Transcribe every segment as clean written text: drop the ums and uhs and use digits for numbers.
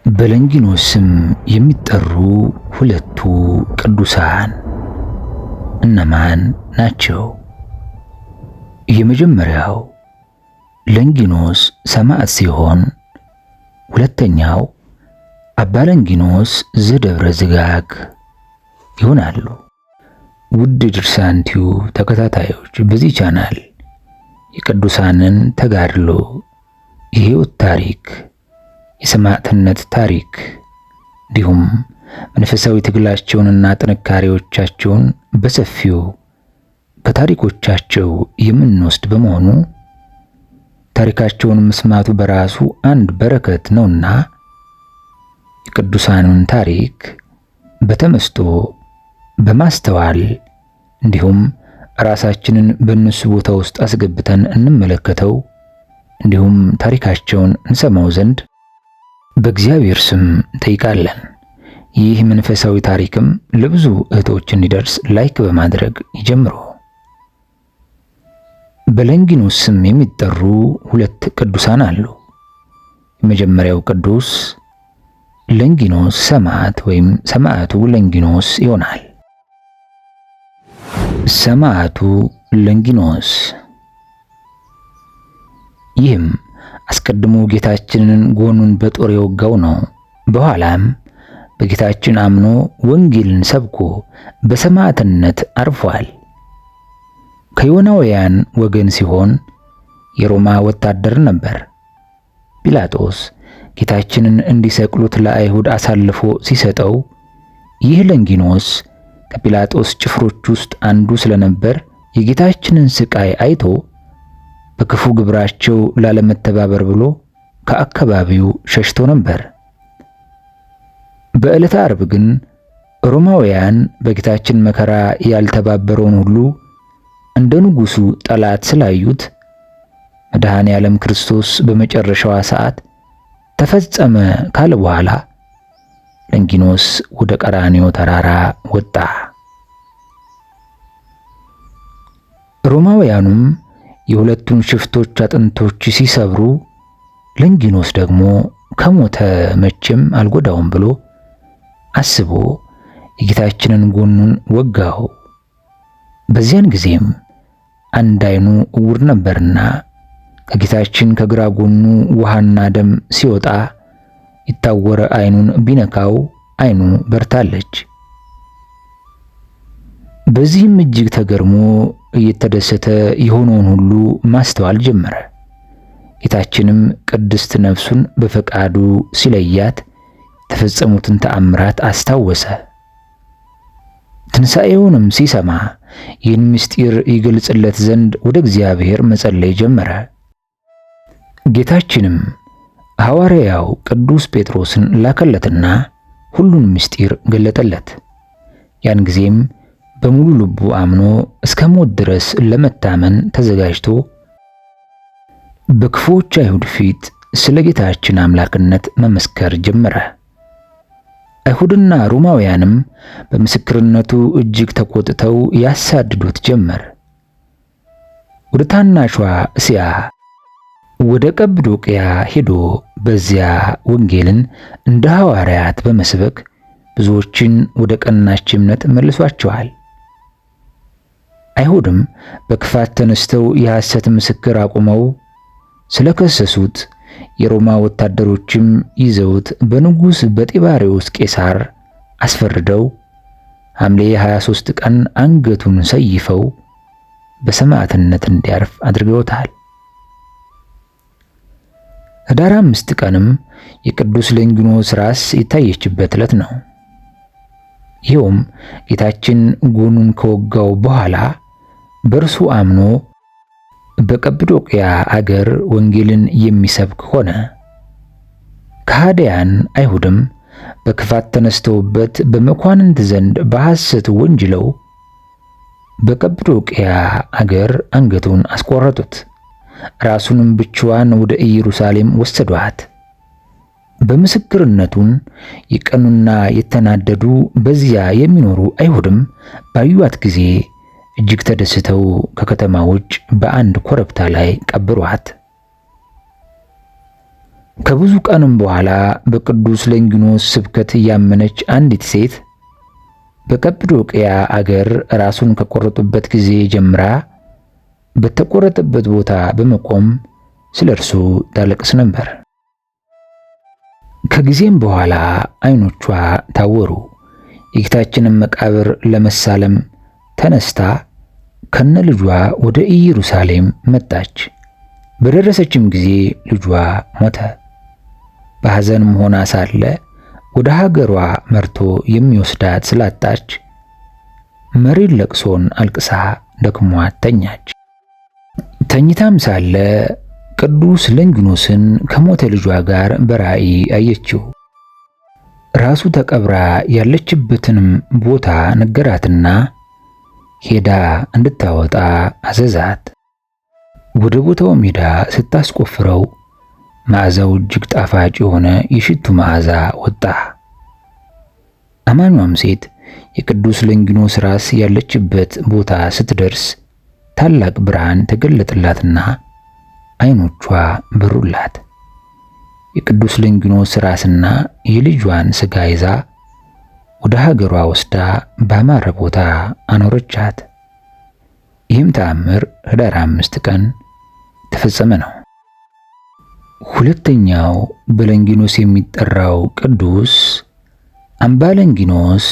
በለንጊኖስ ስም የሚጠሩ ሁለቱ ቅዱሳን እነማን ናቸው? የመጀመሪያው ለንጊኖስ ሰማዕት ሲሆን ሁለተኛው አባ ለንጊኖስ ዘደብረ ዝጋግ ይሆናሉ። ውድ ድርሳን ቲዩብ ተከታታዮች በዚህ ቻናል የቅዱሳንን ተጋድሎ፣ የሕይወት ታሪክ፣ የሰማዕትነት ታሪክ እንዲሁም መንፈሳዊ ትግላቸውንና ጥንካሬዎቻቸውን በሰፊው ከታሪኮቻቸው የምንወስድ በመሆኑ ታሪካቸውን መስማቱ በራሱ አንድ በረከት ነውና የቅዱሳኑን ታሪክ በተመስጦ በማስተዋል እንዲሁም ራሳችንን በእነሱ ቦታ ውስጥ አስገብተን እንመለከተው እንዲሁም ታሪካቸውን እንሰማው ዘንድ በእግዚአብሔር ስም ጠይቃለን። ይህ መንፈሳዊ ታሪክም ለብዙ እህቶች እንዲደርስ ላይክ በማድረግ ይጀምሩ። በለንጊኖስ ስም የሚጠሩ ሁለት ቅዱሳን አሉ። የመጀመሪያው ቅዱስ ለንጊኖስ ሰማዕት ወይም ሰማዕቱ ለንጊኖስ ይሆናል። ሰማዕቱ ለንጊኖስ ይህም አስቀድሞ ጌታችንን ጎኑን በጦር የወጋው ነው። በኋላም በጌታችን አምኖ ወንጌልን ሰብኮ በሰማዕትነት አርፏል። ከዮናውያን ወገን ሲሆን የሮማ ወታደር ነበር። ጲላጦስ ጌታችንን እንዲሰቅሉት ለአይሁድ አሳልፎ ሲሰጠው ይህ ለንጊኖስ ከጲላጦስ ጭፍሮች ውስጥ አንዱ ስለነበር የጌታችንን ስቃይ አይቶ በክፉ ግብራቸው ላለመተባበር ብሎ ከአካባቢው ሸሽቶ ነበር። በዕለተ ዓርብ ግን ሮማውያን በጌታችን መከራ ያልተባበረውን ሁሉ እንደ ንጉሡ ጠላት ስላዩት መድኃኔ ዓለም ክርስቶስ በመጨረሻዋ ሰዓት ተፈጸመ ካለ በኋላ ለንጊኖስ ወደ ቀራንዮ ተራራ ወጣ። ሮማውያኑም የሁለቱን ሽፍቶች አጥንቶች ሲሰብሩ ለንጊኖስ ደግሞ ከሞተ መቼም አልጎዳውም ብሎ አስቦ የጌታችንን ጎኑን ወጋው። በዚያን ጊዜም አንድ ዓይኑ እውር ነበርና ከጌታችን ከግራ ጎኑ ውሃና ደም ሲወጣ የታወረ ዓይኑን ቢነካው ዓይኑ በርታለች። በዚህም እጅግ ተገርሞ እየተደሰተ የሆነውን ሁሉ ማስተዋል ጀመረ። ጌታችንም ቅድስት ነፍሱን በፈቃዱ ሲለያት የተፈጸሙትን ተአምራት አስታወሰ። ትንሣኤውንም ሲሰማ ይህን ምስጢር ይገልጽለት ዘንድ ወደ እግዚአብሔር መጸለይ ጀመረ። ጌታችንም ሐዋርያው ቅዱስ ጴጥሮስን ላከለትና ሁሉን ምስጢር ገለጠለት። ያን ጊዜም በሙሉ ልቡ አምኖ እስከ ሞት ድረስ ለመታመን ተዘጋጅቶ በክፉዎች አይሁድ ፊት ስለ ጌታችን አምላክነት መመስከር ጀመረ። አይሁድና ሮማውያንም በምስክርነቱ እጅግ ተቆጥተው ያሳድዱት ጀመር። ወደ ታናሿ እስያ ወደ ቀጵዶቅያ ሄዶ በዚያ ወንጌልን እንደ ሐዋርያት በመስበክ ብዙዎችን ወደ ቀናች እምነት መልሷቸዋል። አይሁድም በክፋት ተነስተው የሐሰት ምስክር አቁመው ስለከሰሱት የሮማ ወታደሮችም ይዘውት በንጉሥ በጢባሪዎስ ቄሳር አስፈርደው ሐምሌ 23 ቀን አንገቱን ሰይፈው በሰማዕትነት እንዲያርፍ አድርገውታል። ኅዳር 5 ቀንም የቅዱስ ለንጊኖስ ራስ የታየችበት ዕለት ነው። ይኸውም ጌታችን ጎኑን ከወጋው በኋላ በእርሱ አምኖ በቀጵዶቅያ አገር ወንጌልን የሚሰብክ ሆነ። ከሃዲያን አይሁድም በክፋት ተነስተውበት በመኳንንት ዘንድ በሐሰት ወንጅለው በቀጵዶቅያ አገር አንገቱን አስቆረጡት። ራሱንም ብቻዋን ወደ ኢየሩሳሌም ወሰዷት። በምስክርነቱን የቀኑና የተናደዱ በዚያ የሚኖሩ አይሁድም ባዩት ጊዜ እጅግ ተደስተው ከከተማ ውጭ በአንድ ኮረብታ ላይ ቀብሯት። ከብዙ ቀንም በኋላ በቅዱስ ለንጊኖስ ስብከት ያመነች አንዲት ሴት በቀጵዶቅያ አገር ራሱን ከቆረጡበት ጊዜ ጀምራ በተቆረጠበት ቦታ በመቆም ስለ እርሱ ታለቅስ ነበር። ከጊዜም በኋላ ዓይኖቿ ታወሩ። የጌታችንን መቃብር ለመሳለም ተነስታ ከነ ልጇ ወደ ኢየሩሳሌም መጣች። በደረሰችም ጊዜ ልጇ ሞተ። በሐዘንም ሆና ሳለ ወደ ሀገሯ መርቶ የሚወስዳት ስላጣች መሪር ለቅሶን አልቅሳ ደክሟት ተኛች። ተኝታም ሳለ ቅዱስ ለንጊኖስን ከሞተ ልጇ ጋር በራእይ አየችው። ራሱ ተቀብራ ያለችበትንም ቦታ ነገራትና ሄዳ እንድታወጣ አዘዛት። ወደ ቦታውም ሄዳ ስታስቆፍረው መዓዛው እጅግ ጣፋጭ የሆነ የሽቱ መዓዛ ወጣ። አማኟም ሴት የቅዱስ ለንጊኖስ ራስ ያለችበት ቦታ ስትደርስ ታላቅ ብርሃን ተገለጠላትና ዓይኖቿ በሩላት። የቅዱስ ለንጊኖስ ራስና የልጇን ሥጋ ይዛ ወደ ሀገሯ ወስዳ ባማረ ቦታ አኖረቻት። ይህም ተአምር ኅዳር 5 ቀን ተፈጸመ ነው። ሁለተኛው በለንጊኖስ የሚጠራው ቅዱስ አምባ ለንጊኖስ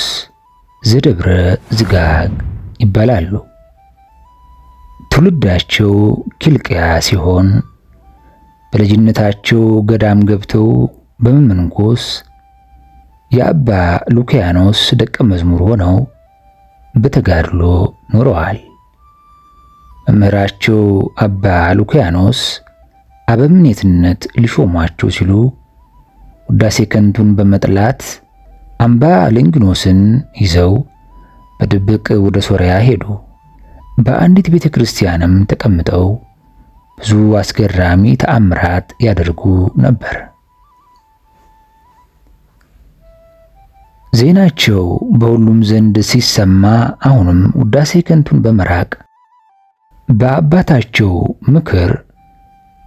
ዘደብረ ዝጋግ ይባላሉ። ትውልዳቸው ኪልቅያ ሲሆን በልጅነታቸው ገዳም ገብተው በመመንኮስ የአባ ሉኪያኖስ ደቀ መዝሙር ሆነው በተጋድሎ ኖረዋል። መምህራቸው አባ ሉኪያኖስ አበምኔትነት ሊሾሟቸው ሲሉ ውዳሴ ከንቱን በመጥላት አምባ ለንጊኖስን ይዘው በድብቅ ወደ ሶርያ ሄዱ። በአንዲት ቤተ ክርስቲያንም ተቀምጠው ብዙ አስገራሚ ተአምራት ያደርጉ ነበር። ዜናቸው በሁሉም ዘንድ ሲሰማ አሁንም ውዳሴ ከንቱን በመራቅ በአባታቸው ምክር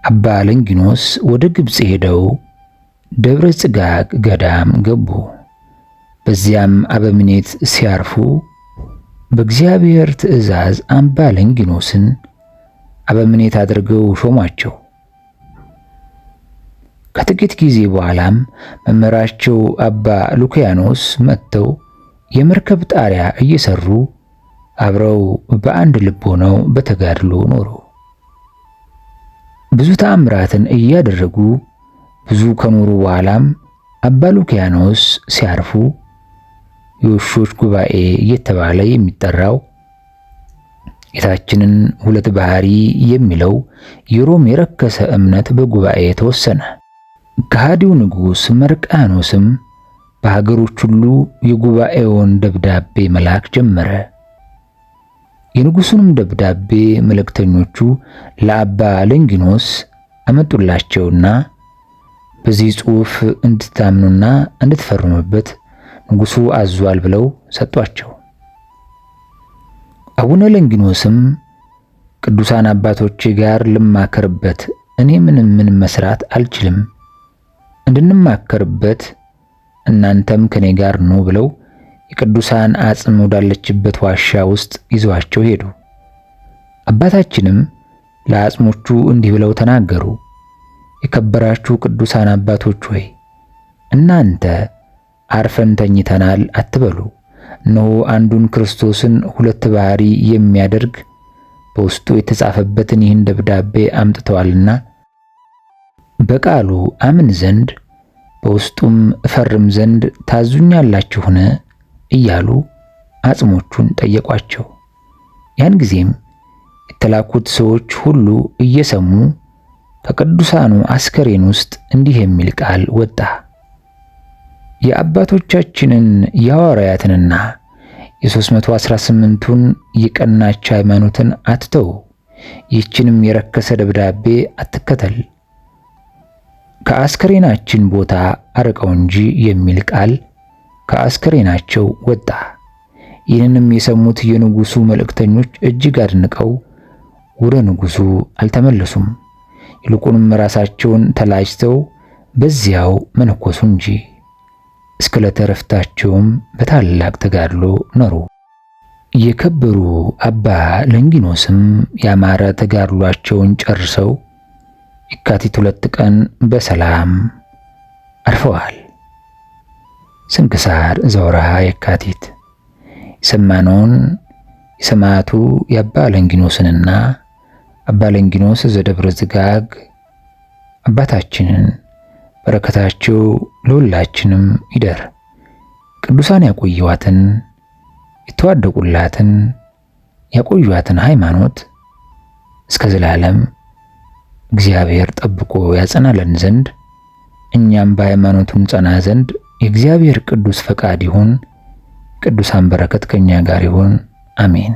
አባ ለንጊኖስ ወደ ግብጽ ሄደው ደብረ ጽጋግ ገዳም ገቡ። በዚያም አበምኔት ሲያርፉ በእግዚአብሔር ትእዛዝ አምባ ለንጊኖስን አበምኔት አድርገው ሾሟቸው። ከጥቂት ጊዜ በኋላም መምህራቸው አባ ሉኪያኖስ መጥተው የመርከብ ጣሪያ እየሰሩ አብረው በአንድ ልብ ሆነው በተጋድሎ ኖሩ። ብዙ ተአምራትን እያደረጉ ብዙ ከኖሩ በኋላም አባ ሉኪያኖስ ሲያርፉ የውሾች ጉባኤ እየተባለ የሚጠራው ጌታችንን ሁለት ባህሪ የሚለው የሮም የረከሰ እምነት በጉባኤ ተወሰነ። ከሃዲው ንጉሥ መርቃኖስም በሀገሮች ሁሉ የጉባኤውን ደብዳቤ መላክ ጀመረ። የንጉሡንም ደብዳቤ መልእክተኞቹ ለአባ ለንጊኖስ አመጡላቸውና በዚህ ጽሑፍ እንድታምኑና እንድትፈርሙበት ንጉሡ አዟል ብለው ሰጧቸው። አቡነ ለንጊኖስም ቅዱሳን አባቶቼ ጋር ልማከርበት፣ እኔ ምን መስራት አልችልም፣ እንድንማከርበት እናንተም ከኔ ጋር ኑ ብለው የቅዱሳን አጽም ወዳለችበት ዋሻ ውስጥ ይዘዋቸው ሄዱ። አባታችንም ለአጽሞቹ እንዲህ ብለው ተናገሩ። የከበራችሁ ቅዱሳን አባቶች ሆይ እናንተ አርፈን ተኝተናል አትበሉ። እነሆ አንዱን ክርስቶስን ሁለት ባህሪ የሚያደርግ በውስጡ የተጻፈበትን ይህን ደብዳቤ አምጥተዋልና በቃሉ አምን ዘንድ በውስጡም እፈርም ዘንድ ታዙኛላችሁን? እያሉ አጽሞቹን ጠየቋቸው። ያን ጊዜም የተላኩት ሰዎች ሁሉ እየሰሙ ከቅዱሳኑ አስከሬን ውስጥ እንዲህ የሚል ቃል ወጣ። የአባቶቻችንን የሐዋርያትንና የ318ቱን የቀናች ሃይማኖትን አትተው፣ ይህችንም የረከሰ ደብዳቤ አትከተል፣ ከአስከሬናችን ቦታ አርቀው እንጂ የሚል ቃል ከአስከሬናቸው ወጣ። ይህንንም የሰሙት የንጉሡ መልእክተኞች እጅግ አድንቀው ወደ ንጉሡ አልተመለሱም። ይልቁንም ራሳቸውን ተላጭተው በዚያው መነኮሱ እንጂ። እስከ ዕለተ ዕረፍታቸውም በታላቅ ተጋድሎ ኖሩ። የከበሩ አባ ለንጊኖስም ያማረ ተጋድሏቸውን ጨርሰው የካቲት 2 ቀን በሰላም አርፈዋል። ስንክሳር ዘወርኀ የካቲት። የሰማነውን የሰማዕቱ የአባ ለንጊኖስንና አባ ለንጊኖስ ዘደብረ ዝጋግ አባታችንን በረከታቸው ለሁላችንም ይደር። ቅዱሳን ያቆዩዋትን የተዋደቁላትን ያቆዩዋትን ሃይማኖት እስከ ዘላለም እግዚአብሔር ጠብቆ ያጸናለን ዘንድ እኛም በሃይማኖቱን ጸና ዘንድ የእግዚአብሔር ቅዱስ ፈቃድ ይሁን። ቅዱሳን በረከት ከኛ ጋር ይሁን። አሜን።